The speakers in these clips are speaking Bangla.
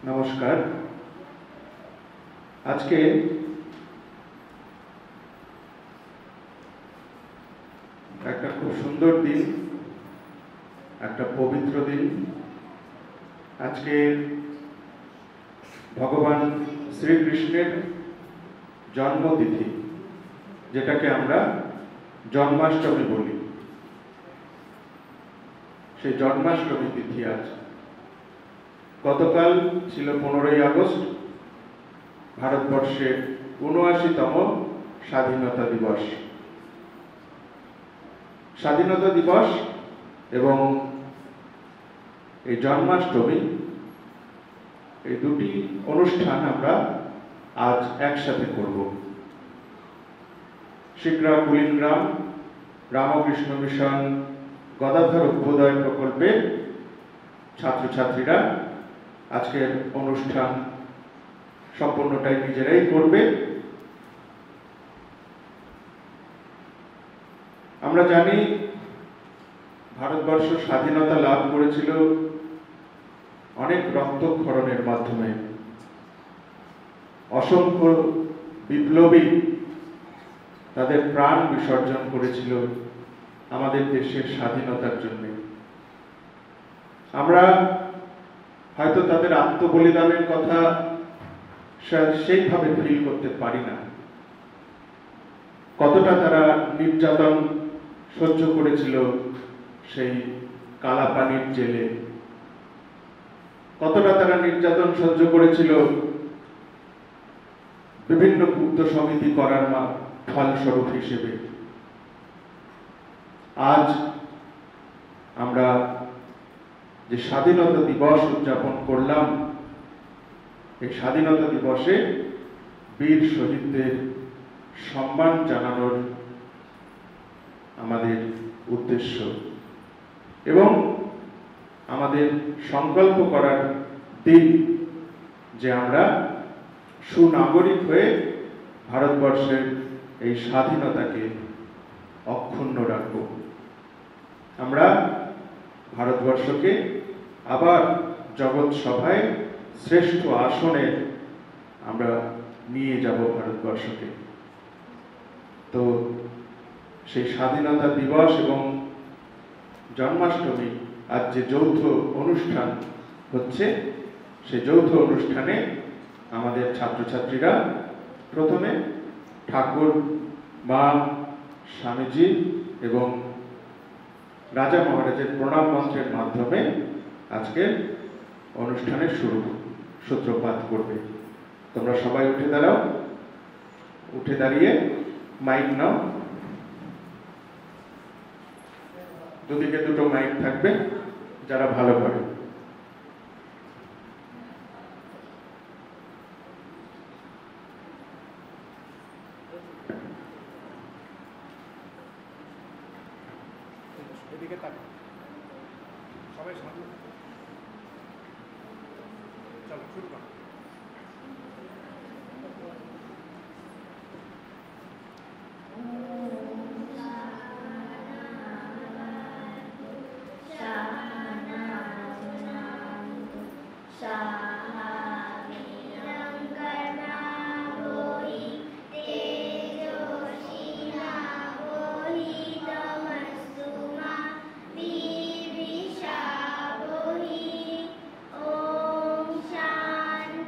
নমস্কার। আজকে একটা খুব সুন্দর দিন, একটা পবিত্র দিন। আজকে ভগবান শ্রীকৃষ্ণের জন্মতিথি, যেটাকে আমরা জন্মাষ্টমী বলি। সেই জন্মাষ্টমী তিথি আজ। গতকাল ছিল 15ই আগস্ট, ভারতবর্ষের ৭৯তম স্বাধীনতা দিবস। স্বাধীনতা দিবস এবং এই জন্মাষ্টমী, এই দুটি অনুষ্ঠান আমরা আজ একসাথে করব। শিক্ষা কুলিনগ্রাম রামকৃষ্ণ মিশন গদাধর অভ্যুদয় প্রকল্পের ছাত্রছাত্রীরা আজকের অনুষ্ঠান সম্পূর্ণটাই নিজেরাই করবে। আমরা জানি ভারতবর্ষ স্বাধীনতা লাভ করেছিল অনেক রক্তক্ষরণের মাধ্যমে। অসংখ্য বিপ্লবী তাদের প্রাণ বিসর্জন করেছিল আমাদের দেশের স্বাধীনতার জন্য। আমরা হয়তো তাদের আত্মবলিদানের কথা সেইভাবে ফিল করতে পারি না। কতটা তারা নির্যাতন সহ্য করেছিল সেই কালাপানির জেলে, কতটা তারা নির্যাতন সহ্য করেছিল বিভিন্ন গুপ্ত সমিতি করার ফলস্বরূপ হিসেবে। আজ আমরা যে স্বাধীনতা দিবস উদযাপন করলাম, এই স্বাধীনতা দিবসে বীর শহীদদের সম্মান জানানোর আমাদের উদ্দেশ্য এবং আমাদের সংকল্প করার দিন যে আমরা সুনাগরিক হয়ে ভারতবর্ষের এই স্বাধীনতাকে অক্ষুণ্ণ রাখব। আমরা ভারতবর্ষকে আবার জগৎ সভায় শ্রেষ্ঠ আসনে আমরা নিয়ে যাব ভারতবর্ষকে। তো সেই স্বাধীনতা দিবস এবং জন্মাষ্টমী আজ যে যৌথ অনুষ্ঠান হচ্ছে, সেই যৌথ অনুষ্ঠানে আমাদের ছাত্রছাত্রীরা প্রথমে ঠাকুর, মা, স্বামীজি এবং রাজা মহারাজের প্রণাম মন্ত্রের মাধ্যমে আজকের অনুষ্ঠানের সূত্রপাত করবে। তোমরা সবাই উঠে দাঁড়াও। উঠে দাঁড়িয়ে মাইক নাও। দুদিকে দুটো মাইক থাকবে, যারা ভালো করে। এদিকে তাকাও, সবাই সামনে। চলো শুরু করো। शांति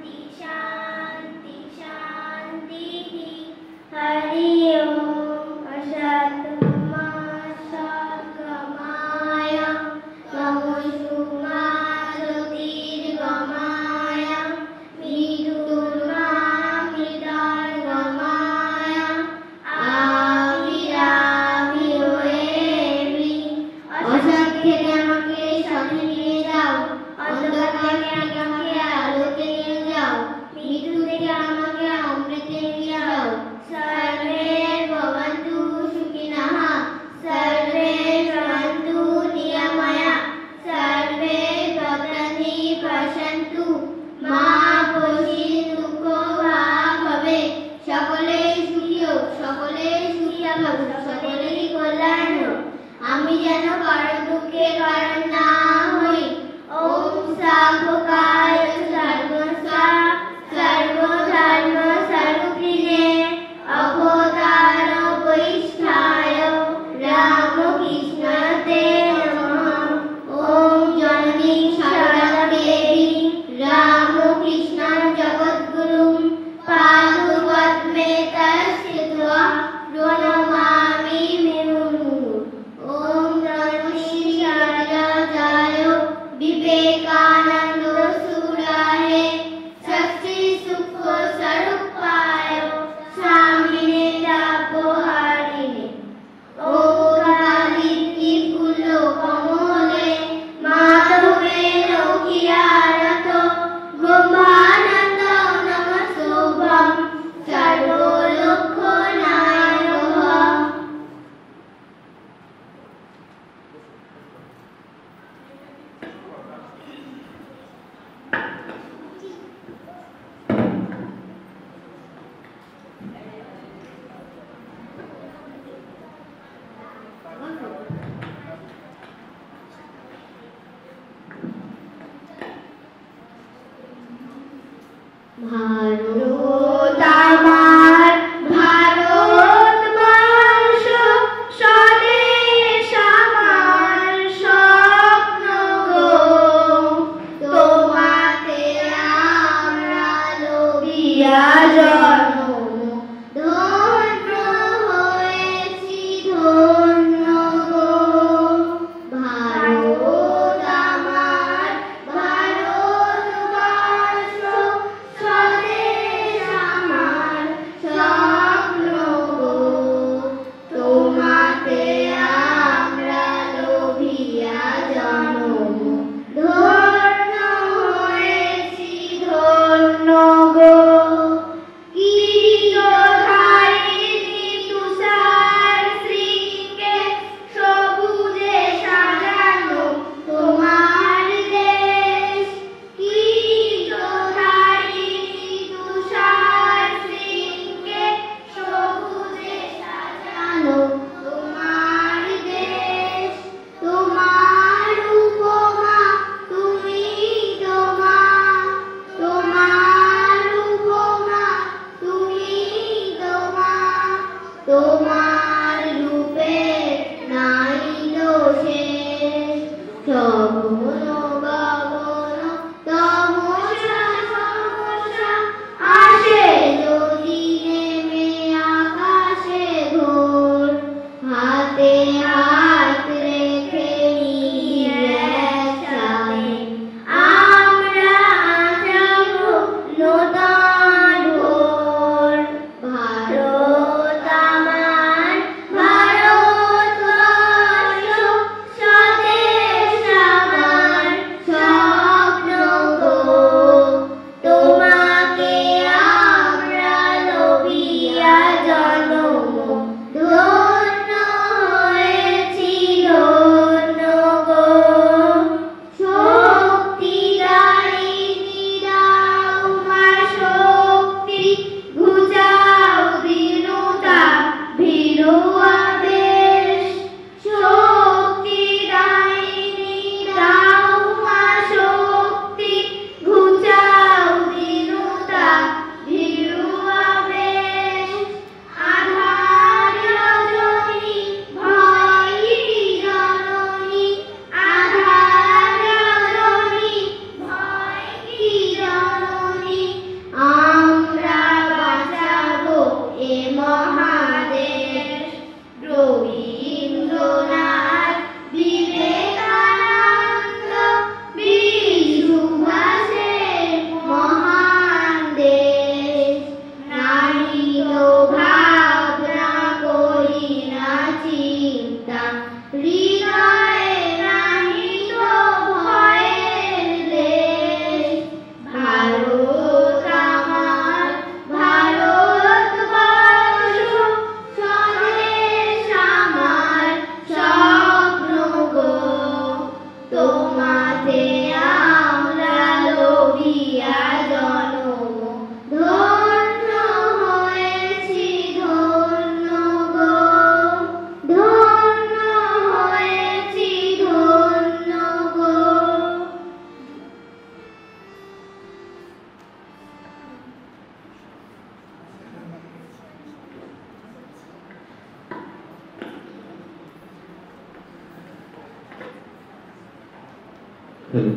হ্যালো।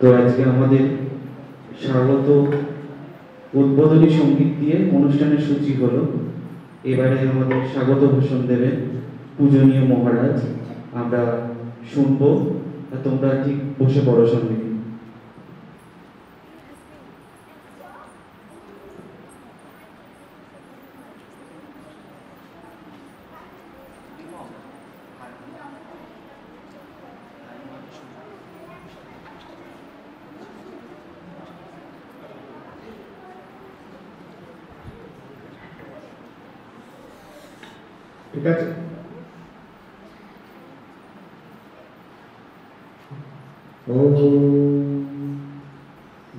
তো আজকে আমাদের স্বাগত উদ্বোধনী সঙ্গীত দিয়ে অনুষ্ঠানের সূচি হলো। এবারে আমাদের স্বাগত ভাষণ দেবেন পূজনীয় মহারাজ। আমরা শুনবো, তোমরা ঠিক বসে পড়ো সঙ্গে। ঠিক আছে? ওম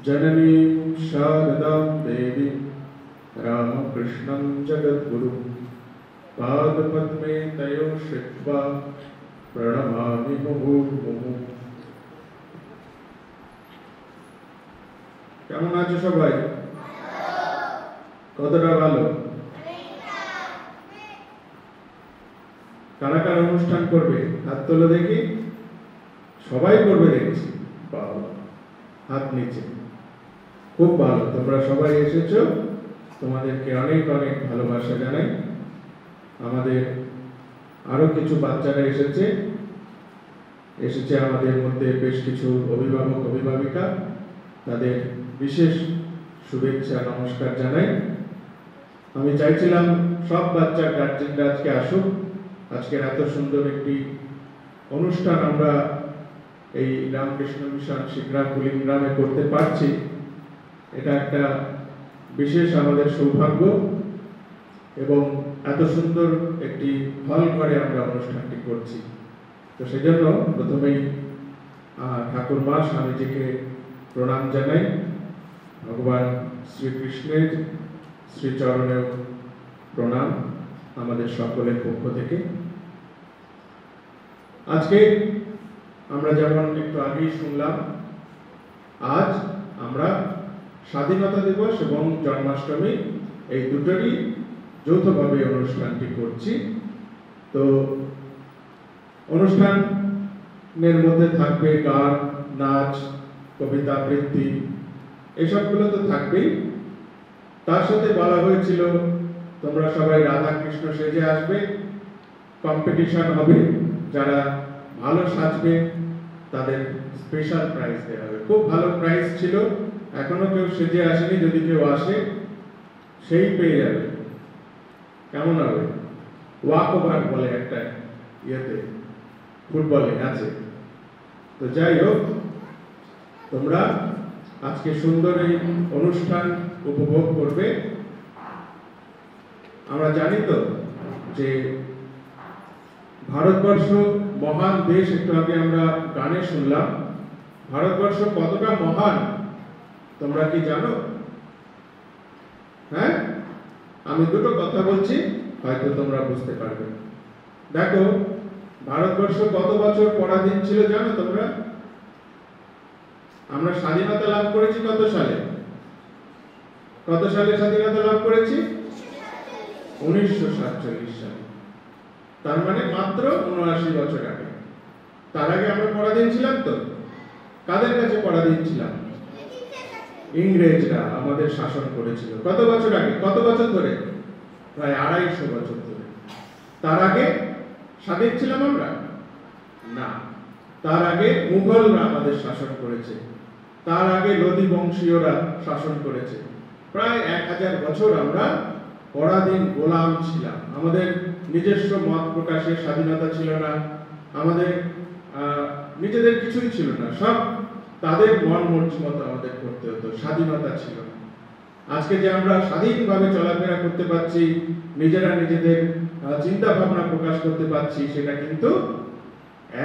জননীং শারদাং দেবীং রামকৃষ্ণং জগদ্গুরুং পাদপদ্মে তয়োঃ শ্রিত্বা প্রণমামি মুহুর্মুহুঃ। কেমন আছো সবাই? কতটা ভালো? কারা কারা অনুষ্ঠান করবে হাত তোলো দেখি। সবাই করবে দেখছি। বাবা, হাত নিচে। খুব ভালো, তোমরা সবাই এসেছো। তোমাদেরকে অনেক অনেক ভালোবাসা জানাই। আমাদের আরো কিছু বাচ্চারা এসেছে আমাদের মধ্যে বেশ কিছু অভিভাবক অভিভাবিকা। তাদের বিশেষ শুভেচ্ছা নমস্কার জানাই। আমি চাইছিলাম সব বাচ্চার গার্জেনরা আজকে আসুক। আজকের এত সুন্দর একটি অনুষ্ঠান আমরা এই রামকৃষ্ণ মিশন শিগ্রাম কুলিগ্রামে করতে পারছি, এটা একটা বিশেষ আমাদের সৌভাগ্য। এবং এত সুন্দর একটি হল ঘরে আমরা অনুষ্ঠানটি করছি। তো সেজন্য প্রথমেই ঠাকুর মা স্বামীজিকে প্রণাম জানাই। ভগবান শ্রীকৃষ্ণের শ্রীচরণেও প্রণাম আমাদের সকলের পক্ষ থেকে। আজকে আমরা যেমন একটু আগেই শুনলাম, আজ আমরা স্বাধীনতা দিবস এবং জন্মাষ্টমী এই দুটোরই যৌথভাবে অনুষ্ঠানটি করছি। তো অনুষ্ঠানের মধ্যে থাকবে গান, নাচ, কবিতা আবৃত্তি, এসবগুলো তো থাকবেই। তার সাথে বলা হয়েছিল তোমরা সবাই রাধা কৃষ্ণ সেজে আসবে, কম্পিটিশন হবে, যারা ভালো সাজবে তাদের স্পেশাল প্রাইজ দেওয়া হবে। খুব ভালো প্রাইজ ছিল, এখনো কেউ সেজে আসেনি, যদি কেউ আসে সেই পেয়ে যাবে। কেমন হবে? ওয়াক ওভার বলে একটা ইয়েতে, ফুটবলে আছে। তো যাই হোক, তোমরা আজকে সুন্দর এই অনুষ্ঠান উপভোগ করবে। আমরা জানি তো যে ভারতবর্ষ মহান দেশ, একটু আগে আমরা গানে শুনলাম। ভারতবর্ষ কতটা মহান তোমরা কি জানো? হ্যাঁ, আমি দুটো কথা বলছি, হয়তো তোমরা বুঝতে পারবে। দেখো, ভারতবর্ষ কত বছর পরাধীন ছিল জানো তোমরা? আমরা স্বাধীনতা লাভ করেছি কত সালে? কত সালে স্বাধীনতা লাভ করেছি? 1947 সালে। তার মানে মাত্র 79 বছর আগে। তার আগে আমরা পরাধীন ছিলাম তো? কাদের কাছে পরাধীন ছিলাম? ইংরেজরা আমাদের শাসন করেছিল। কত বছর আগে? কত বছর ধরে? প্রায় 250 বছর ধরে। তার আগে স্বাধীন ছিলাম আমরা? না, তার আগে মুঘলরা আমাদের শাসন করেছে। তার আগে লোদি বংশীয়রা শাসন করেছে। প্রায় 1000 বছর আমরা পরাধীন গোলাম ছিলাম। আমাদের নিজস্ব মত প্রকাশের স্বাধীনতা ছিল না, আমাদের নিজেদের কিছুই ছিল না। সব তাদের মন মর্জি মতো আমাদের করতে হতো, স্বাধীনতা ছিল না। আজকে যে আমরা স্বাধীনভাবে চলাফেরা করতে পারছি, নিজেরা নিজেদের চিন্তা ভাবনা প্রকাশ করতে পারছি, সেটা কিন্তু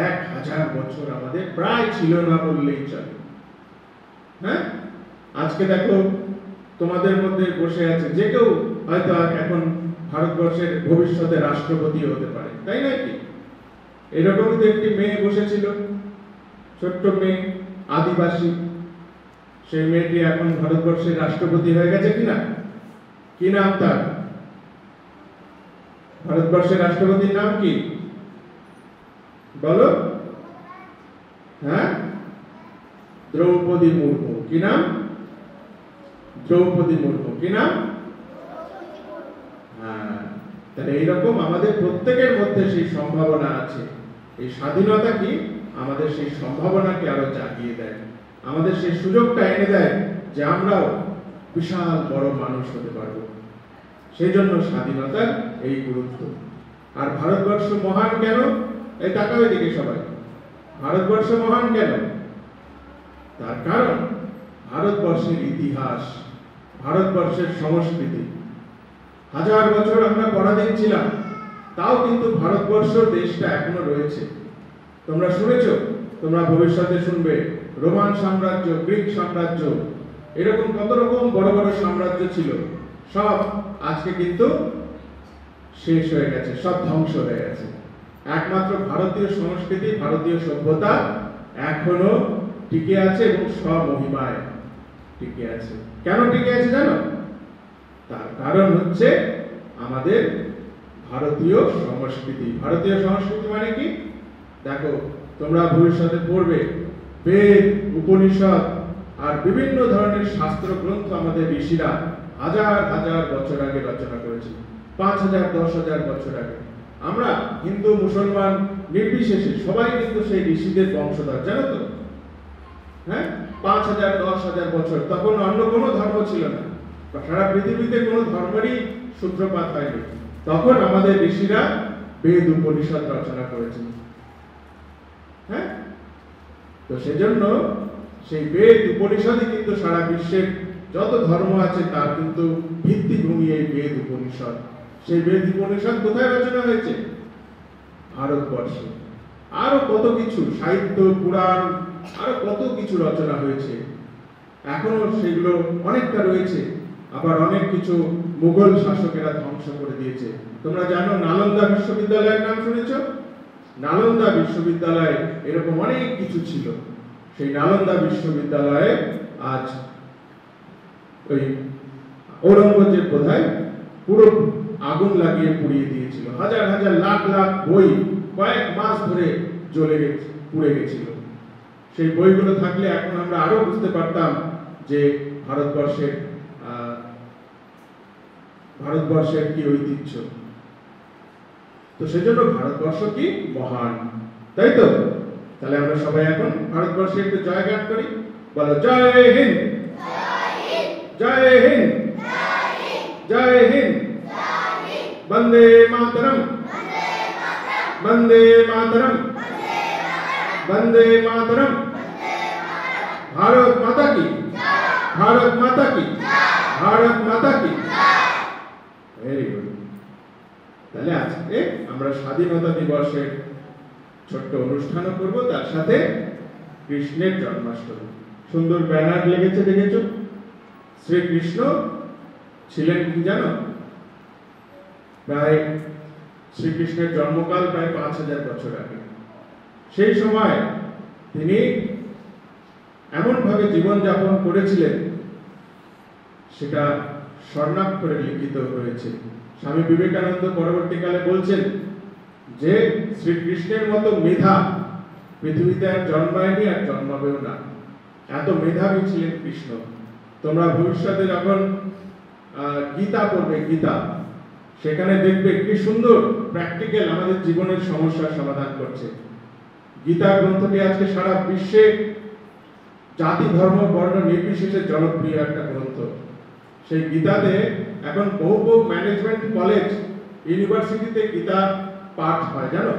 1000 বছর আমাদের প্রায় ছিল না বললেই চলে। হ্যাঁ, আজকে দেখো তোমাদের মধ্যে বসে আছে যে কেউ হয়তো এখন ভারতবর্ষের ভবিষ্যতে রাষ্ট্রপতি হতে পারে, তাই নয় কি? এরকমই তো একটি মেয়ে বসেছিল, ছোট্ট মেয়ে, আদিবাসী। সেই মেয়েটি এখন ভারতবর্ষের রাষ্ট্রপতি হয়ে গেছে কিনা? কি নাম তার? ভারতবর্ষের রাষ্ট্রপতির নাম কি? বলো, হ্যাঁ, দ্রৌপদী মুর্মু। কি নাম? দ্রৌপদী মুর্মু। কি নাম? হ্যাঁ। তাহলে এইরকম আমাদের প্রত্যেকের মধ্যে সেই সম্ভাবনা আছে। এই স্বাধীনতা কি আমাদের সেই সম্ভাবনাকে আরো জাগিয়ে দেয়, আমাদের সেই সুযোগটা এনে দেয় যে আমরাও বিশাল বড় মানুষ হতে পারবো। সেই জন্য স্বাধীনতার এই গুরুত্ব। আর ভারতবর্ষ মহান কেন? এই তাকাও এদিকে সবাই। ভারতবর্ষ মহান কেন? তার কারণ ভারতবর্ষের ইতিহাস, ভারতবর্ষের সংস্কৃতি। হাজার বছর আমরা পরাধীন ছিলাম, তাও কিন্তু ভারতবর্ষ দেশটা এখনো রয়েছে। তোমরা শুনেছো, তোমরা ভবিষ্যতে শুনবে, রোমান সাম্রাজ্য, গ্রিক সাম্রাজ্য, এরকম কত রকম বড় বড় সাম্রাজ্য ছিল, সব আজকে কিন্তু শেষ হয়ে গেছে, সব ধ্বংস হয়ে গেছে। একমাত্র ভারতীয় সংস্কৃতি, ভারতীয় সভ্যতা এখনো টিকে আছে এবং স্বমহিমায় টিকে আছে। কেন টিকে আছে জানো? তার কারণ হচ্ছে আমাদের ভারতীয় সংস্কৃতি। ভারতীয় সংস্কৃতি মানে কি? দেখো, তোমরা ভবিষ্যতে পড়বে, বেদ, উপনিষদ আর বিভিন্ন ধরনের শাস্ত্র গ্রন্থ আমাদের ঋষিরা হাজার হাজার বছর আগে রচনা করেছিল। 5000, 10,000 বছর আগে। আমরা হিন্দু, মুসলমান নির্বিশেষে সবাই কিন্তু সেই ঋষিদের বংশধর, জানো তো? হ্যাঁ, 5000, 10,000 বছর। তখন অন্য কোনো ধর্ম ছিল না, সারা পৃথিবীতে কোনো ধর্মেরই সূত্রপাত হয়নি। তখন আমাদের ঋষিরা বেদ, উপনিষদ রচনা করেছেন। হ্যাঁ, তো সেজন্য সেই বেদ, উপনিষদই কিন্তু সারা বিশ্বের যত ধর্ম আছে তার কিন্তু ভিত্তিভূমি এই বেদ, উপনিষদ। সেই বেদ, উপনিষদ কোথায় রচনা হয়েছে? ভারতবর্ষে। আরো কত কিছু সাহিত্য, পুরাণ, আরো কত কিছু রচনা হয়েছে, এখনো সেগুলো অনেকটা রয়েছে। আবার অনেক কিছু মুঘল শাসকেরা ধ্বংস করে দিয়েছে। তোমরা জানো নালন্দা বিশ্ববিদ্যালয়ের নাম শুনেছ? নালন্দা বিশ্ববিদ্যালয়ে এরকম অনেক কিছু ছিল। সেই নালন্দা বিশ্ববিদ্যালয়ে আজ ওই ঔরঙ্গজেব বোধহয় পুরো আগুন লাগিয়ে পুড়িয়ে দিয়েছিল। হাজার হাজার, লাখ লাখ বই কয়েক মাস ধরে জ্বলে গেছে, পুড়ে গেছিল। সেই বইগুলো থাকলে এখন আমরা আরো বুঝতে পারতাম যে ভারতবর্ষের কি ঐতিহ্য। তো সেজন্য ভারতবর্ষ কি মহান, তাই তো? তাহলে আমরা সবাই এখন ভারতবর্ষে একটু জয়গান করি। বলো, জয় হিন্দ, জয় হিন্দ, জয় হিন্দ, বন্দে মাতরম, বন্দে মাতরম, বন্দে মাতরম, ভারত মাতা কি, ভারত মাতা কি, ভারত মাতা কি। Very good. তাহলে আজকে আমরা স্বাধীনতা দিবসের ছোট্ট অনুষ্ঠানও করব, তার সাথে কৃষ্ণের জন্মাষ্টমী। সুন্দর ব্যানার লেগেছে, দেখেছো? শ্রীকৃষ্ণ ছিলেন কি জানো? প্রায় শ্রীকৃষ্ণের জন্মকাল প্রায় 5000 বছর আগে। সেই সময় তিনি এমন ভাবে জীবনযাপন করেছিলেন, সেটা স্বর্ণাক্ষরে লিখিত হয়েছে। স্বামী বিবেকানন্দ পরবর্তীকালে বলছেন যে শ্রীকৃষ্ণের মতো মেধা পৃথিবীতে আর জন্মায়নি, আর জন্মাবেও না। এত মেধাবী ছিলেন কৃষ্ণ। তোমরা ভবিষ্যতে যখন গীতা পড়বে, গীতা, সেখানে দেখবে কি সুন্দর প্র্যাকটিক্যাল আমাদের জীবনের সমস্যার সমাধান করছে। গীতা গ্রন্থটি আজকে সারা বিশ্বে জাতি, ধর্ম, বর্ণ নির্বিশেষে জনপ্রিয় একটা গ্রন্থ। সেই গীতাতে এখন বহু বহু ম্যানেজমেন্ট কলেজ, ইউনিভার্সিটিতে গীতা পাঠ হয়, জানো?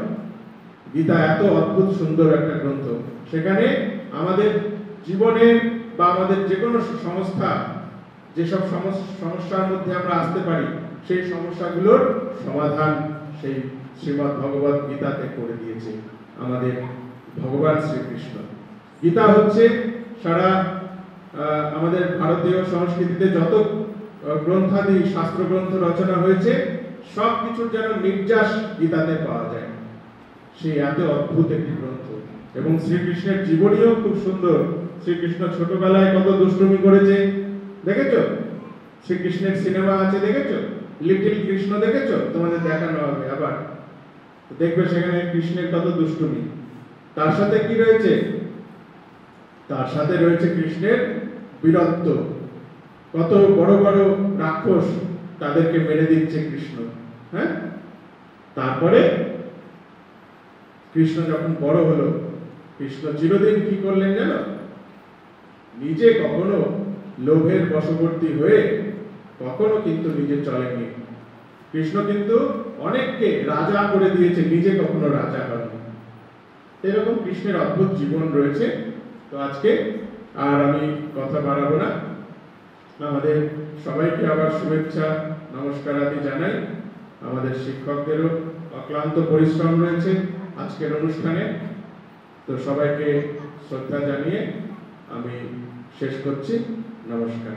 গীতা এত অদ্ভুত সুন্দর একটা গ্রন্থ। সেখানে আমাদের জীবনের বা আমাদের যে কোনো সংস্থা, যেসব সমস্যার মধ্যে আমরা আসতে পারি, সেই সমস্যাগুলোর সমাধান সেই শ্রীমদ্ ভগবত গীতাতে করে দিয়েছে আমাদের ভগবান শ্রীকৃষ্ণ। গীতা হচ্ছে সারা আমাদের ভারতীয় সংস্কৃতিতে যত গ্রন্থাদি, শাস্ত্র গ্রন্থ রচনা হয়েছে, সব কিছুর যেন নির্যাস গীতাতে পাওয়া যায়। সেই এত অদ্ভুত একটি গ্রন্থ। এবং শ্রীকৃষ্ণের জীবনীও খুব সুন্দর। শ্রীকৃষ্ণ ছোটবেলায় কত দুষ্টুমি করেছে, দেখেছো? শ্রীকৃষ্ণের সিনেমা আছে, দেখেছো? লিটল কৃষ্ণ দেখেছো? তোমাদের দেখানো হবে আবার। দেখবে সেখানে কৃষ্ণের কত দুষ্টুমি, তার সাথে কি রয়েছে, তার সাথে রয়েছে কৃষ্ণের বীরত্ব, কত বড় বড় রাক্ষস তাদেরকে মেরে দিচ্ছে কৃষ্ণ। হ্যাঁ, তারপরে কৃষ্ণ যখন বড় হলো, কৃষ্ণ চিরদিন কি করলেন জানো, নিজে কখনো লোভের বশবর্তী হয়ে কখনো কিন্তু নিজে চলেনি। কৃষ্ণ কিন্তু অনেককে রাজা করে দিয়েছে, নিজে কখনো রাজা হয়নি। এরকম কৃষ্ণের অদ্ভুত জীবন রয়েছে। তো আজকে আর আমি কথা বাড়াবো না, আমাদের সবাইকে আবার শুভেচ্ছা নমস্কার আদি জানাই। আমাদের শিক্ষকদেরও অক্লান্ত পরিশ্রম রয়েছে আজকের অনুষ্ঠানে। তো সবাইকে শ্রদ্ধা জানিয়ে আমি শেষ করছি। নমস্কার।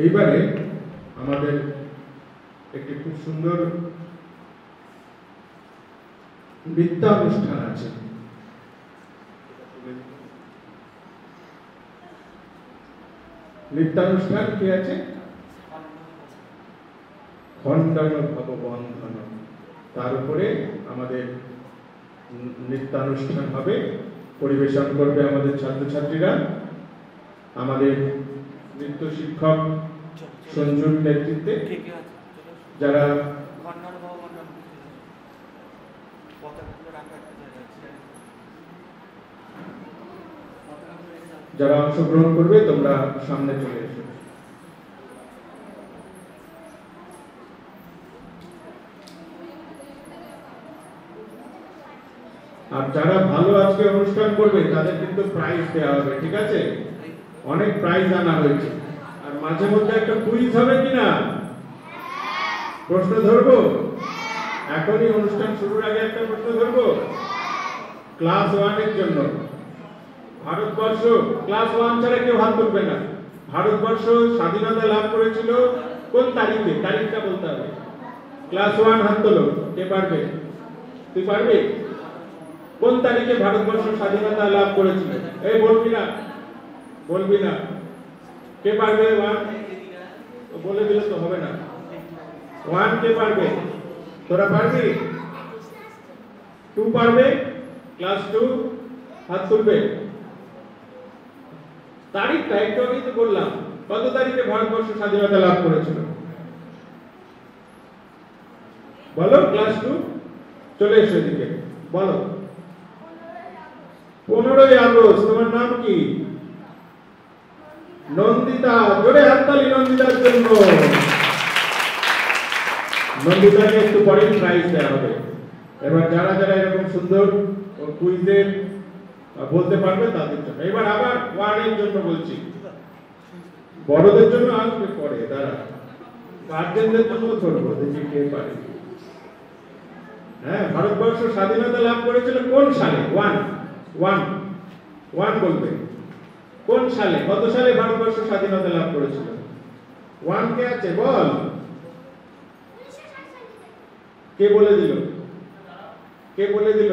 এইবারে আমাদের একটি খুব সুন্দর নৃত্যানুষ্ঠান আছে। নৃত্যানুষ্ঠান কি আছে? খণ্ডন ভববন্ধন, তার উপরে আমাদের নৃত্যানুষ্ঠান হবে। পরিবেশন করবে আমাদের ছাত্রছাত্রীরা। আমাদের নৃত্য শিক্ষক সঞ্জুর নেতৃত্বে যারা যারা অংশগ্রহণ করবে তোমরা সামনে চলে এসো। আর যারা ভালো আজকে অনুষ্ঠান করবে তাদের কিন্তু প্রাইজ দেওয়া হবে, ঠিক আছে? অনেক প্রাইজ আনা হয়েছে। আর মাঝে মধ্যে একটা কুইজ হবে কিনা, প্রশ্ন ধরবো এখনই, অনুষ্ঠান শুরুর আগে একটা প্রশ্ন ধরবো। ক্লাস 1 এর জন্য, ভারতবর্ষ ক্লাস 1 ছাড়া কেউ হাত তুলবে না। ভারতবর্ষ স্বাধীনতা লাভ করেছিল কোন তারিখে? তারিখটা বলতে হবে। ক্লাস 1 হাত তোলো, কে পারবে? তুই পারবি? কোন তারিখে ভারতবর্ষ স্বাধীনতা লাভ করেছিল? এই বলবি না, বলবি না। কে পারবে? 1 বলে দিলে তো হবে না। 1 কে পারবে? তোরা পারবি? 2 পারবে? ক্লাস 2 হাত তুলবে। তারিখটা একটু আগেই তো বললাম, কত তারিখে ভারতবর্ষ স্বাধীনতা লাভ করেছিল বলো। ক্লাস 2 চলে এসো এদিকে, বলো। 15ই আগস্ট। তোমার নাম কি? নন্দিতা। জোরে হাততালি নন্দিতার জন্য। নন্দিতাকে একটু পরে প্রাইজ দেওয়া হবে। এবার যারা যারা এরকম সুন্দর কুইজে বলতে পারবে তাদের জন্য। এবার আবার 1 এর জন্য বলছি, বড়দের জন্য আসবে পরে, দাঁড়া। গার্জেনদের জন্য ধরবো, দেখি কে পারে। হ্যাঁ, ভারতবর্ষ স্বাধীনতা লাভ করেছিল কোন সালে? 1 বলবে। কোন সালে, কত সালে ভারতবর্ষ স্বাধীনতা লাভ করেছিল? 1 কে আছে? বল। কে বলে দিল? কে বলে দিল?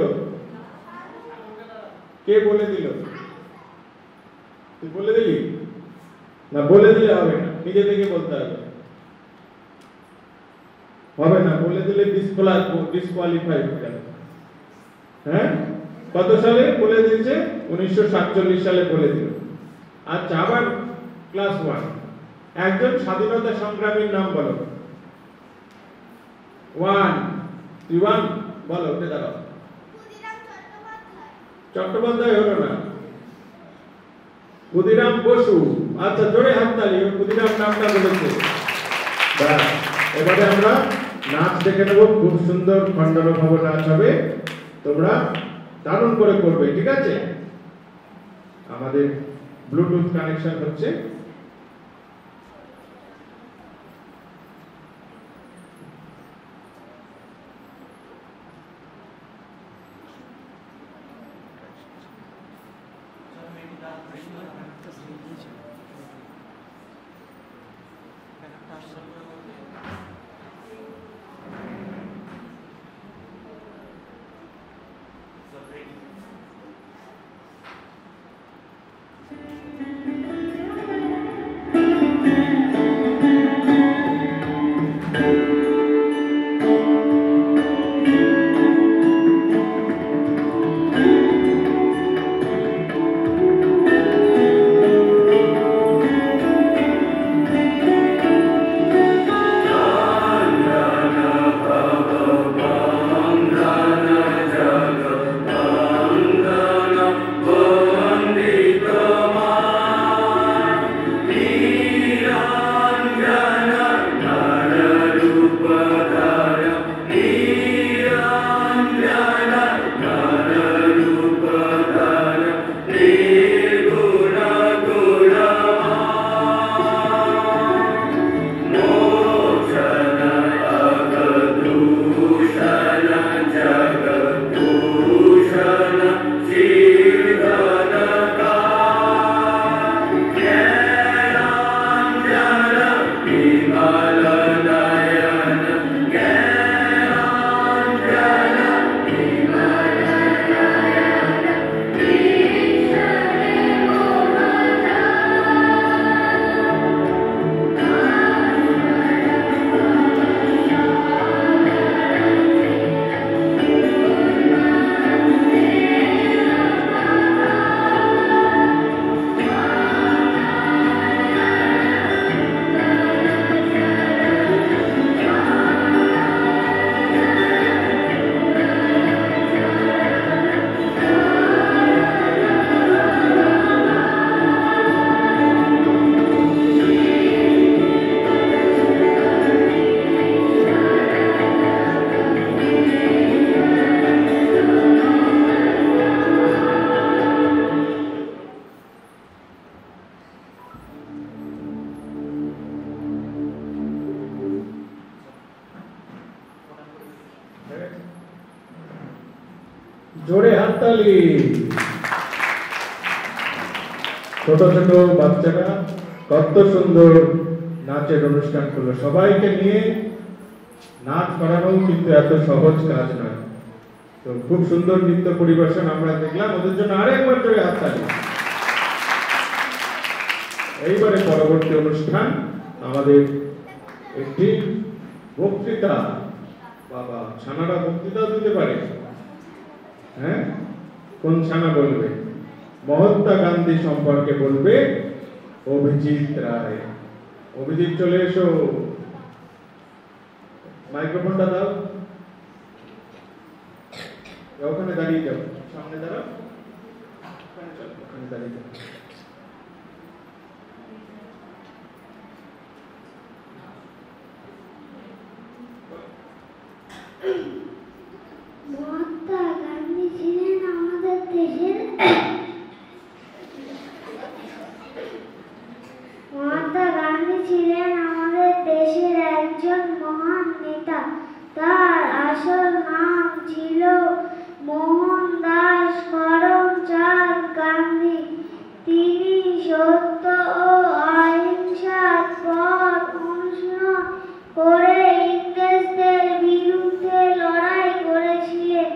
কে বলে দিল? তুই বলে দিলি না? বলে দিলে হবে না, নিজে থেকে বলতে হবে। হবে না, বলে দিলে ডিসকোয়ালিফাই হয়ে যাবে। হ্যাঁ, কত সালে বলে দিয়েছে? 1947 সালে বলে দিল। আচ্ছা, আবার ক্লাস 1, একজন স্বাধীনতা সংগ্রামীর নাম বলো। 1 বলো, উঠে দাঁড়াও। চট্টোপাধ্যায় হলো না, ক্ষুদিরাম বসু। আচ্ছা, জোরে হাততালি, ক্ষুদিরাম নামটা বলেছে। এবারে আমরা নাচ দেখে নেব। খুব সুন্দর খণ্ডনভব নাচ হবে, তোমরা দারুণ করে করবে, ঠিক আছে? আমাদের ব্লুটুথ কানেকশন হচ্ছে। জোরে হাততালি। ছোট ছোট বাচ্চারা কত সুন্দর নাচের অনুষ্ঠান করলো। সবাইকে নিয়ে নাচ করানো কিন্তু এত সহজ কাজ নয়। তো খুব সুন্দর নৃত্য পরিবেশন আমরা দেখলাম, ওদের জন্য আরেকবার জোরে হাততালি। এইবারে পরবর্তী অনুষ্ঠান আমাদের একটি বক্তৃতা। বাবা, ছানারা বক্তৃতাও দিতে পারে? হ্যাঁ, কোন ছানা বলবে? মহাত্মা গান্ধী সম্পর্কে বলবে অভিজিৎ রায়। অভিজিৎ চলে এসো, মাইক্রোফোনটা দাও। ওখানে দাঁড়িয়ে যাও, সামনে দাঁড়াও, ওখানে দাঁড়িয়ে যাও। মহাত্মা গান্ধী ছিলেন আমাদের দেশের একজন মহান নেতা। তার আসল নাম ছিল মোহনদাস করমচাঁদ গান্ধী। তিনি সত্য ও অহিংসার পথ অনুসরণ করে ইংরেজদের বিরুদ্ধে লড়াই করেছিলেন।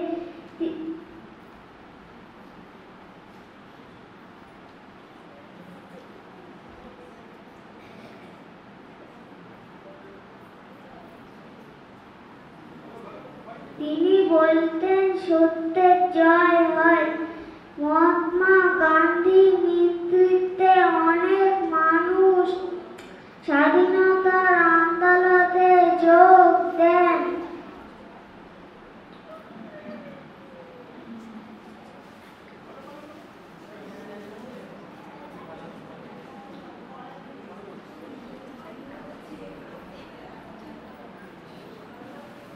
তিনি বলতেন সত্যের জয় হয়। মহাত্মা গান্ধীর নেতৃত্বে অনেক মানুষ স্বাধীনতার আন্দোলনে যোগ দেন।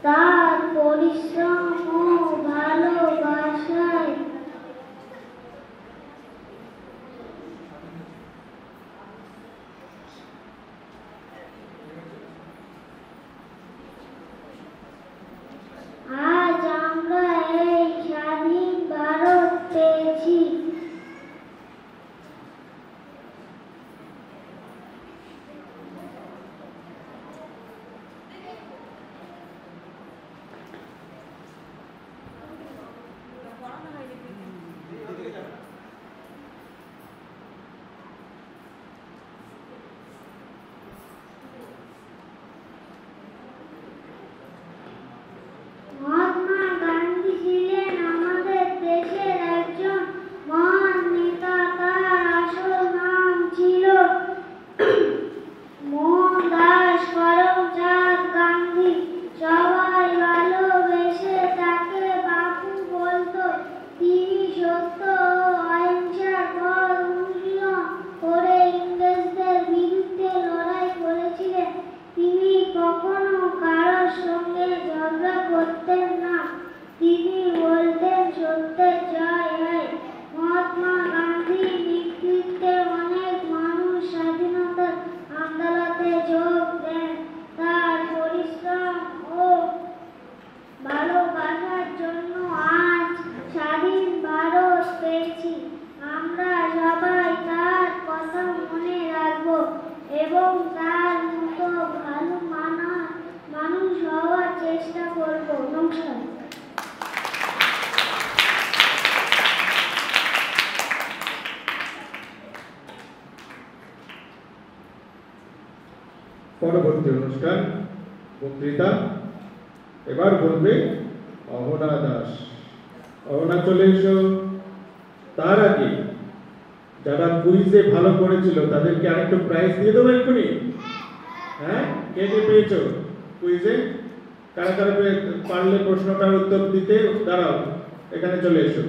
তার পরিশ্রম ও ভালোবাসায় আজ আমরা এই স্বাধীন ভারত পেয়েছি। মহাত্মা গান্ধী ছিলেন আমাদের দেশের একজন মহান নেতা। তার আসল নাম ছিল মোহনদাস করমচাঁদ গান্ধী। সবাই ভালোবেসে তাকে বাপু বলতো। তিনি সত্য ও অহিংসার পথ অনুসরণ করে ইংরেজদের বিরুদ্ধে লড়াই করেছিলেন। তিনি কখনো কারোর সঙ্গে ঝগড়া করতেন না। তিনি বলতেন সত্যের জয় হয়। মহাত্মা গান্ধীর নেতৃত্বে অনেক মানুষ স্বাধীনতার আন্দোলনে যোগ দেন। তার পরিশ্রম ও ভালোবাসার জন্য আজ স্বাধীন ভারত পেয়েছি। আমরা সবাই তার কথা মনে রাখব এবং তার মতো ভালো মানুষ হওয়ার চেষ্টা করব। নমস্কার। পরবর্তী অনুষ্ঠান বক্তৃতা। এবার বলবে অহনা দাস। অহনা চলে এসো। তার আগে যারা কুইজে ভালো করেছিল তাদেরকে আরেকটু প্রাইজ দিয়ে দেবো এক্ষুনি। হ্যাঁ, কে কে পেয়েছো কুইজে? কারা কারা পারলে প্রশ্নটার উত্তর দিতে? দাঁড়াও, এখানে চলে এসো।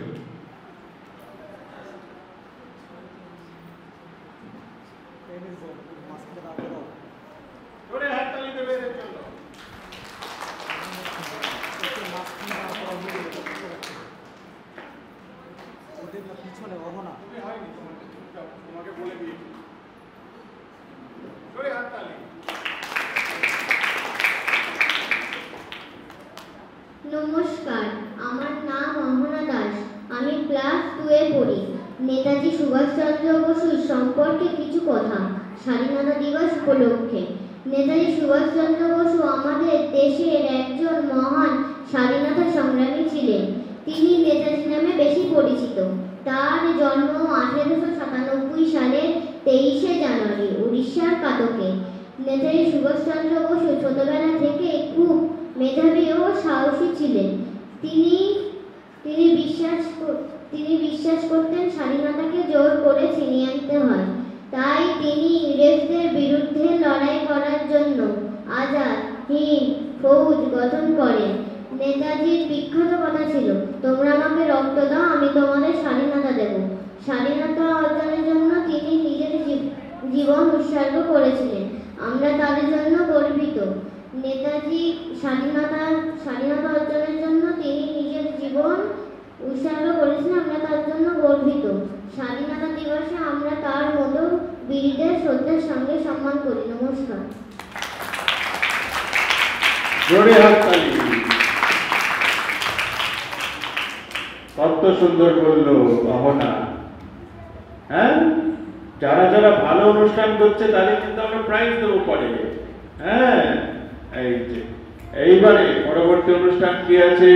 নমস্কার, আমার নাম অহনা দাস। ক্লাস 2 এ পড়ি। নেতাজি সুভাষচন্দ্র বসুর সম্পর্কে কিছু কথা স্বাধীনতা দিবস উপলক্ষে। নেতাজি সুভাষচন্দ্র বসু আমাদের দেশের একজন মহান স্বাধীনতা সংগ্রামী ছিলেন। তিনি নেতাজি নামে বেশি পরিচিত। তার জন্ম 1897 সালের 23শে জানুয়ারি উড়িষ্যার কাটকে। নেতাজি সুভাষচন্দ্র বসু ছোটবেলা থেকে খুব মেধাবী ও সাহসী ছিলেন। তিনি বিশ্বাস করতেন স্বাধীনতাকে জোর করে ছিনিয়ে আনতে হয়। তাই তিনি ইংরেজদের বিরুদ্ধে লড়াই করার জন্য আজাদ হিন্দ ফৌজ গঠন করেন। নেতাজির বিখ্যাত কথা ছিল, তোমরা আমাকে রক্ত দাও, আমি তোমাদের স্বাধীনতা দেব। স্বাধীনতা অর্জনের জন্য তিনি নিজের জীবন উৎসর্গ করেছিলেন। আমরা তাদের জন্য গর্বিত। নেতাজি স্বাধীনতা অর্জনের জন্য তিনি নিজের জীবন উৎসর্গ করেছিলেন। আমরা তার জন্য গর্বিত। স্বাধীনতা দিবসে আমরা তার মতো বীরদের শ্রদ্ধার সঙ্গে সম্মান করি। নমস্কার। কত সুন্দর বললো অহনা। হ্যাঁ, যারা যারা ভালো অনুষ্ঠান করছে তাদের কিন্তু আমরা প্রাইজ দেবো পরে। হ্যাঁ, এই যে এইবারে পরবর্তী অনুষ্ঠান কি আছে?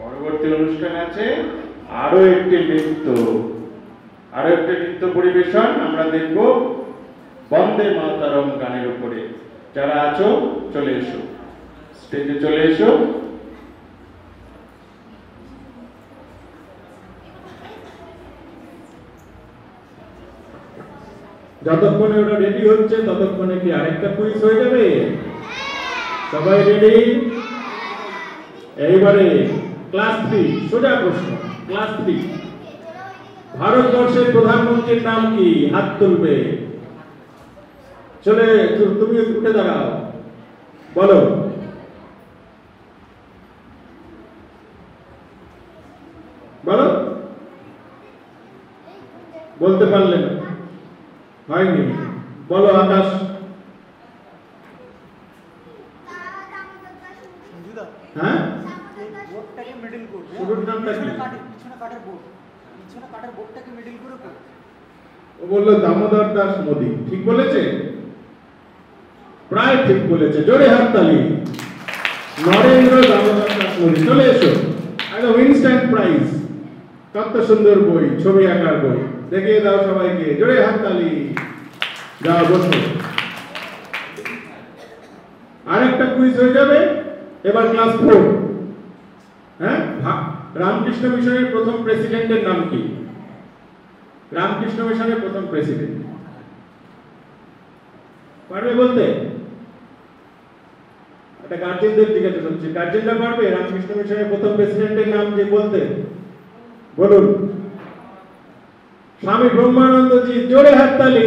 পরবর্তী অনুষ্ঠান আছে আরো একটি নৃত্য পরিবেশন আমরা দেখব বন্দে মাতরম গানের উপরে। যারা আছো চলে এসো, স্টেজে চলে এসো। যতক্ষণে ওরা রেডি হচ্ছে ততক্ষণে কি আরেকটা কুইজ হয়ে যাবে? সবাই রেডি? এইবারে ক্লাস 3 সোজা প্রশ্ন। ক্লাস 3, ভারতবর্ষের প্রধানমন্ত্রীর নাম কি? হাত তুলবে। চলে তুমি উঠে দাঁড়াও, বলো। বলো, বলতে পারলে না, হয়নি। বলো আকাশ। হ্যাঁ, ও বললো দামোদর দাস মোদী। ঠিক বলেছে? প্রায় ঠিক বলেছে। জোরে হাততালি। নরেন্দ্র দামোদর দাস মোদী। চলে এসো, একদম ইনস্ট্যান্ট প্রাইজ। কত সুন্দর বই, ছবি আঁকার বই। দেখিয়ে দাও সবাইকে। জোরে হাততালি। যাও বসো। আরেকটা কুইজ হয়ে যাবে। এবার ক্লাস 4। হ্যাঁ, রামকৃষ্ণ মিশনের প্রথম প্রেসিডেন্টের নাম কি? রামকৃষ্ণ মিশনের প্রথম প্রেসিডেন্ট পারবে বলতে? এটা গার্জেনদের জিজ্ঞাসা করছি। গার্জেনরা পারবে রামকৃষ্ণ মিশনের প্রথম প্রেসিডেন্টের নাম যে বলতে? বলুন। স্বামী ব্রহ্মানন্দজি। জোরে হাততালি।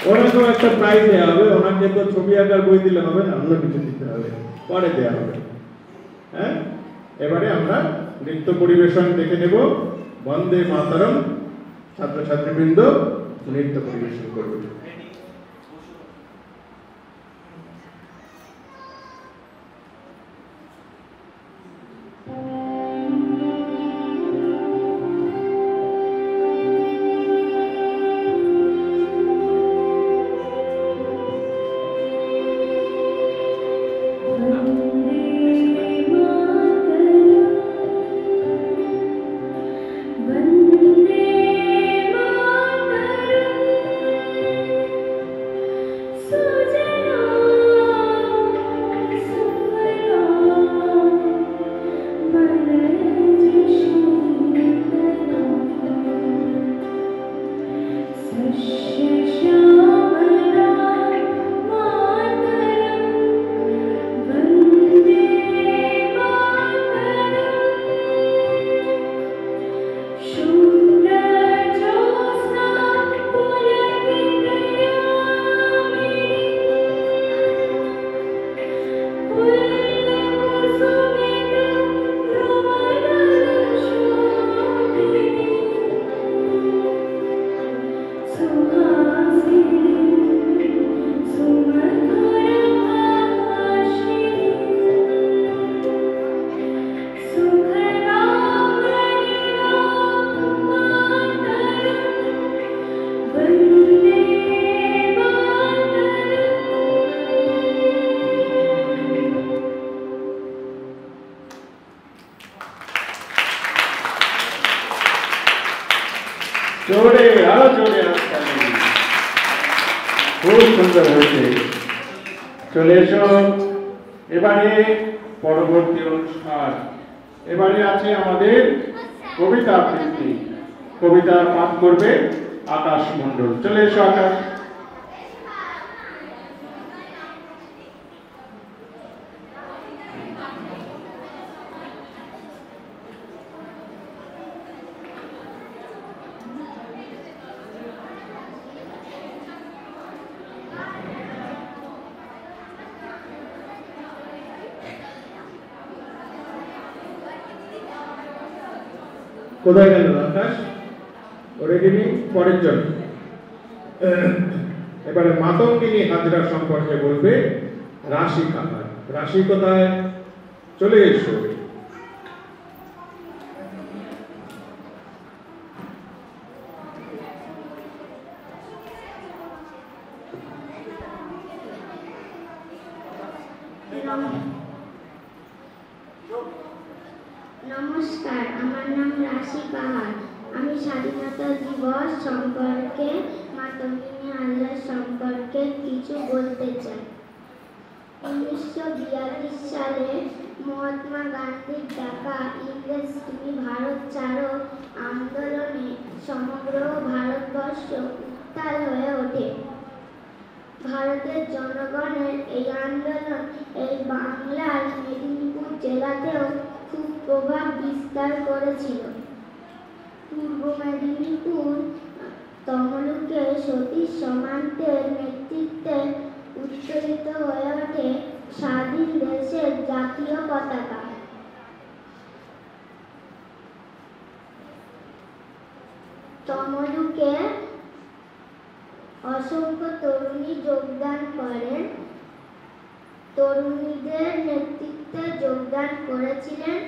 ওনাকেও একটা প্রাইজ দেওয়া হবে। ওনাকে তো ছবি আঁকার বই দিলে হবে না, অন্য কিছু দিতে হবে, পরে দেওয়া হবে। হ্যাঁ, এবারে আমরা নৃত্য পরিবেশন দেখে নেব। বন্দে মাতরম ছাত্রছাত্রীবৃন্দ নৃত্য পরিবেশন করবে। वन्दे मातरम्। জোরে আরো জোরে হাততালি। খুব সুন্দর হয়েছে। চলে এসো এবারে পরবর্তী অনুষ্ঠান। এবারে আছে আমাদের কবিতা আবৃত্তি। কবিতা পাঠ করবে আকাশ মণ্ডল। চলে এসো আকাশ। কোথায় গেল আকাশ? ওরে গিনি পরের জন। এবারে মাতঙ্গিনী হাজরা সম্পর্কে বলবে রাশি কাকার। রাশি কোথায়? চলে এসো। নমস্কার, আমার নাম রাশি কাহার। আমি স্বাধীনতা দিবস সম্পর্কে মাতঙ্গিনী হাজরা সম্পর্কে কিছু বলতে চাই। 1942 সালে মহাত্মা গান্ধীর ডাকা ইংরেজ তুমি ভারত ছাড়ো আন্দোলনে সমগ্র ভারতবর্ষ উত্তাল হয়ে ওঠে। ভারতের জনগণের এই আন্দোলন এই বাংলার মেদিনীপুর জেলাতেও খুব প্রভাব বিস্তার করেছিল। পূর্ব মেদিনীপুর তমলুকে সতীশ সামন্তের নেতৃত্বে উত্তোলিত হয়ে ওঠে স্বাধীন দেশের জাতীয় পতাকা। তমলুকে অসংখ্য তরুণী যোগদান করেন। তরুণীদের নেতৃত্বে যোগদান করেছিলেন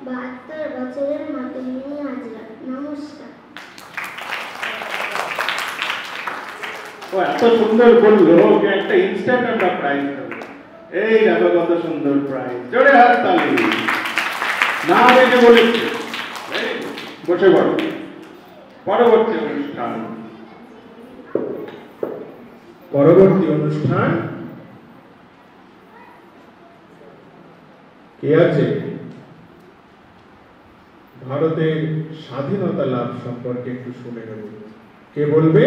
72 বছরের মাতঙ্গিনী হাজরা। নমস্কার। ও এত সুন্দর বললো ওকে একটা ইনস্ট্যান্ট আমরা প্রাইজ দেবো। এই দেখো কত সুন্দর প্রাইজ। জোরে হাততালি। না দেখে বলেছে। বসে পড়ো। পরবর্তী অনুষ্ঠান। পরবর্তী অনুষ্ঠান কে আছে? ভারতের স্বাধীনতা লাভ সম্পর্কে একটু শুনে নেব। কে বলবে?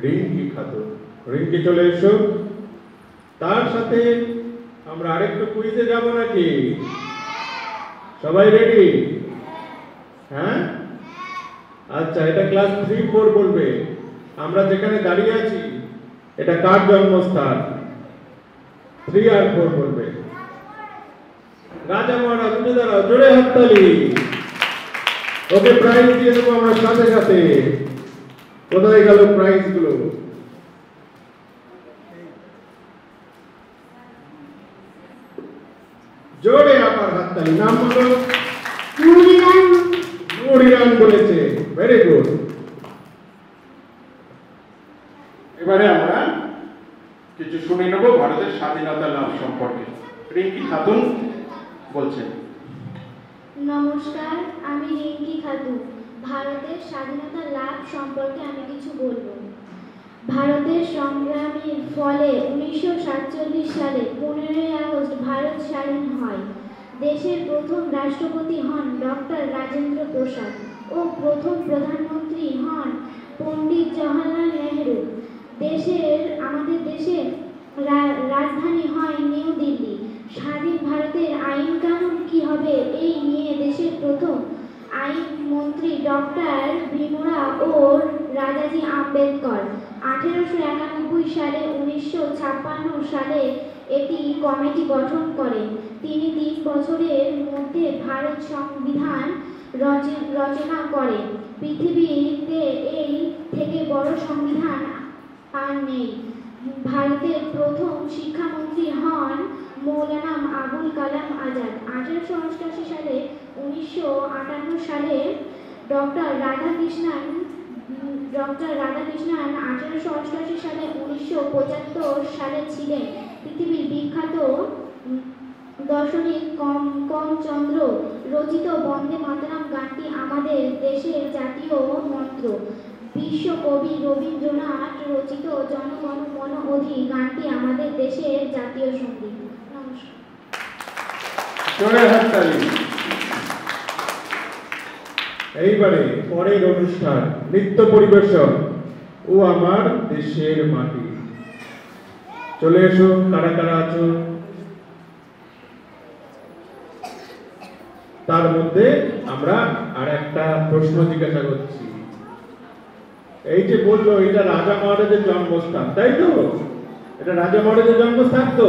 রিঙ্কি খাতুন। রিঙ্কি চলে এসো। তার সাথে আমরা আরেকটু কুইজে যাব নাকি? সবাই রেডি? হ্যাঁ, আচ্ছা। এটা ক্লাস 3-4 বলবে। আমরা যেখানে দাঁড়িয়ে আছি এটা কার জন্মস্থান? 3 আর 4 বলবে। রাজা মহারাজ উঠে দাঁড়াও, জোরে হাততালি। ওকে প্রাইজ দিয়ে দেবো আমরা সাথে সাথে। কোথায় গেল প্রাইজ গুলো? জোরে আবার হাততালি। নাম বলো? নুরিরান বলেছে। Very good. এবারে আমরা কিছু শুনে নেব ভারতের স্বাধীনতা লাভ সম্পর্কে। রিঙ্কি খাতুন বলছেন। নমস্কার, আমি রিঙ্কি খাতুন। ভারতের স্বাধীনতা লাভ সম্পর্কে আমি কিছু বলবো। ভারতের সংগ্রামের ফলে 1947 সালে 15ই আগস্ট ভারত স্বাধীন হয়। দেশের প্রথম রাষ্ট্রপতি হন ডক্টর রাজেন্দ্র প্রসাদ ও প্রথম প্রধানমন্ত্রী হন পণ্ডিত জওহরলাল নেহেরু। আমাদের দেশের রাজধানী হয় নিউ দিল্লি। স্বাধীন ভারতের আইন কানুন কি হবে এই নিয়ে দেশের প্রথম আইন মন্ত্রী ডক্টর ভীমরাও ও রাজাজি আম্বেদকর। 1891 সালে 1956 সালে এটি কমিটি গঠন করেন। তিনি 3 বছরের মধ্যে ভারত সংবিধান রচনা করেন। পৃথিবীতে এই থেকে বড় সংবিধান আর নেই। ভারতের প্রথম শিক্ষামন্ত্রী হন মৌলানা আবুল কালাম আজাদ। 1888 সালে 1958 সালে ডক্টর রাধাকৃষ্ণন 1888 সালে 1975 সালে ছিলেন পৃথিবীর বিখ্যাত দর্শনিক কমচন্দ্র রচিত বন্দে মাতরম গানটি আমাদের দেশের জাতীয় মন্ত্র। বিশ্বকবি রবীন্দ্রনাথ রচিত জনগণ মন অধি গানটি আমাদের দেশের জাতীয় সঙ্গীত। নমস্কার। জোরে হাততালি। এইবারে পরের অনুষ্ঠান নৃত্য পরিবেশন ও আমার দেশের মাটি। চলে এসো, কারা কারা আছো। তার মধ্যে আমরা আর একটা প্রশ্ন জিজ্ঞাসা করছি। এই যে বললো এটা রাজা মহারাজের জন্মস্থান, তাই তো? এটা রাজা মহারাজের জন্মস্থান তো?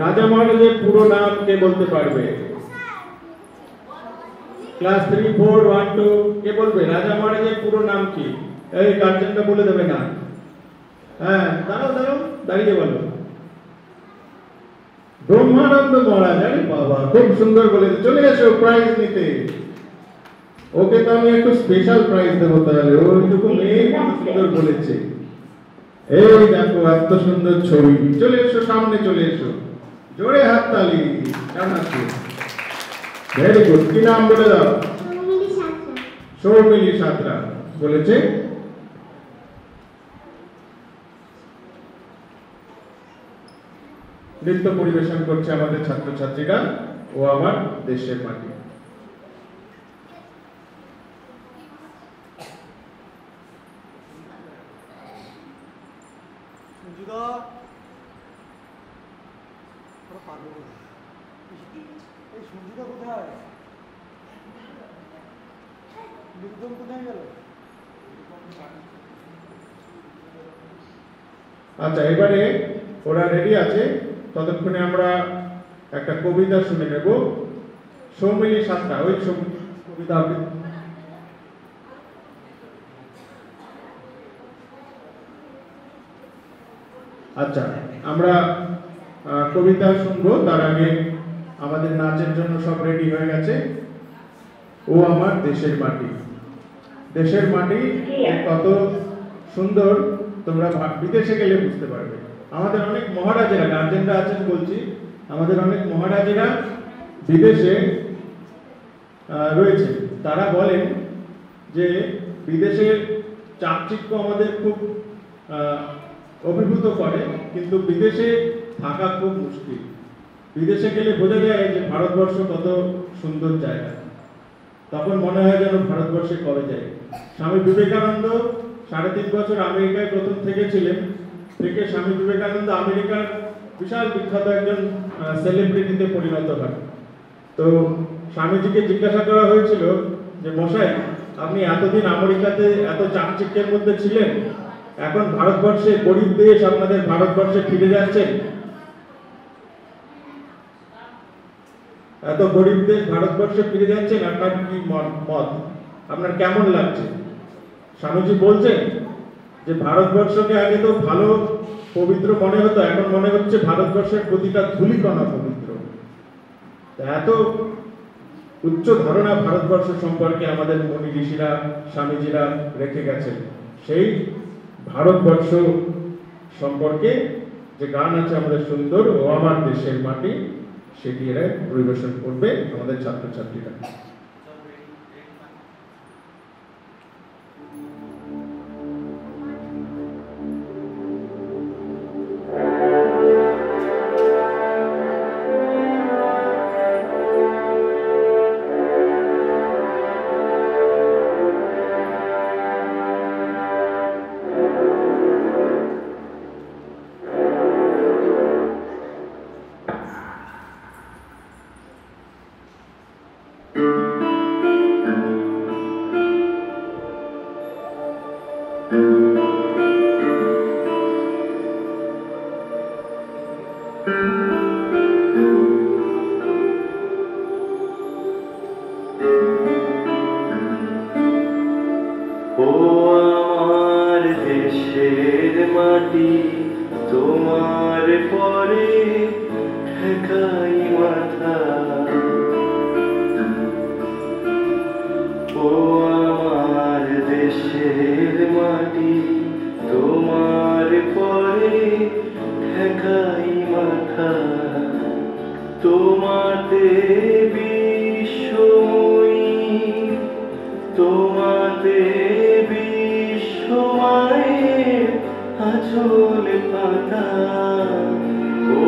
রাজা মহারাজের পুরো নাম কে বলতে পারবে? ক্লাস 3, 4, 1, 2 কে বলবে রাজা মহারাজের পুরো নাম কি? এই গার্জেনটা বলে দেবে না। হ্যাঁ, দাঁড়াও দাঁড়াও, দাঁড়িয়ে বলো। ব্রহ্মানন্দ মহারাজ। আরে বাবা, খুব সুন্দর বলেছে। চলে এসো প্রাইজ নিতে। ওকে তো আমি একটু স্পেশাল প্রাইজ দেবো তাহলে, ও একটু মেয়ে সুন্দর বলেছে। এই দেখো এত সুন্দর ছবি। চলে এসো, সামনে চলে এসো। জোরে হাততালি। কেমন আছো? Very good. কি নাম বলে দাও? সৌমিলি সাঁতরা বলেছে। নৃত্য পরিবেশন করছে আমাদের ছাত্রছাত্রীরা ও আমার দেশের মাটি। আচ্ছা, এবারে ওরা রেডি আছে, ততক্ষণে আমরা একটা কবিতা শুনে নেব। সৌমিলি সাঁতরা, ওই কবিতা আচ্ছা, আমরা কবিতা শুনবো। তার আগে আমাদের নাচের জন্য সব রেডি হয়ে গেছে। ও আমার দেশের মাটি। দেশের মাটি কত সুন্দর তোমরা বিদেশে গেলে বুঝতে পারবে। আমাদের অনেক মহারাজেরা, গার্জেনরা আছেন বলছি, আমাদের অনেক মহারাজেরা বিদেশে রয়েছে। তারা বলেন যে বিদেশের চাকচিক্য আমাদের খুব অভিভূত করে, কিন্তু বিদেশে থাকা খুব মুশকিল। বিদেশে গেলে বোঝা যায় যে ভারতবর্ষ কত সুন্দর জায়গা। তখন মনে হয় যেন ভারতবর্ষে কবে যায়। স্বামী বিবেকানন্দ 3.5 বছর আমেরিকায় প্রথম থেকেছিলেন। থেকে স্বামী বিবেকানন্দ আমেরিকার বিশাল বিখ্যাত একজন সেলিব্রিটিতে পরিণত হয়। তো স্বামীজিকে জিজ্ঞাসা করা হয়েছিল যে মশাই, আপনি এতদিন আমেরিকাতে এত চাকচিক্যের মধ্যে ছিলেন, এখন ভারতবর্ষে গরিব দেশ, আপনাদের ভারতবর্ষে ফিরে যাচ্ছেন, এত গরিব দেশ ভারতবর্ষে ফিরে যাচ্ছেন, আপনার কি মত, আপনার কেমন লাগছে? স্বামীজি বলছেন যে ভারতবর্ষকে আগে তো ভালো পবিত্র মনে হতো, এখন মনে হচ্ছে ভারতবর্ষের প্রতিটা ধূলিকণা পবিত্র। এত উচ্চ ধারণা ভারতবর্ষ সম্পর্কে আমাদের মুনি ঋষিরা, স্বামীজিরা রেখে গেছেন। সেই ভারতবর্ষ সম্পর্কে যে গান আছে আমাদের সুন্দর, ও আমার দেশের মাটি, সেটি এরা পরিবেশন করবে আমাদের ছাত্রছাত্রীরা। তোমাতে বিশ্বময়ী, তোমাতে বিশ্বমায়ের আঁচল পাতা, ও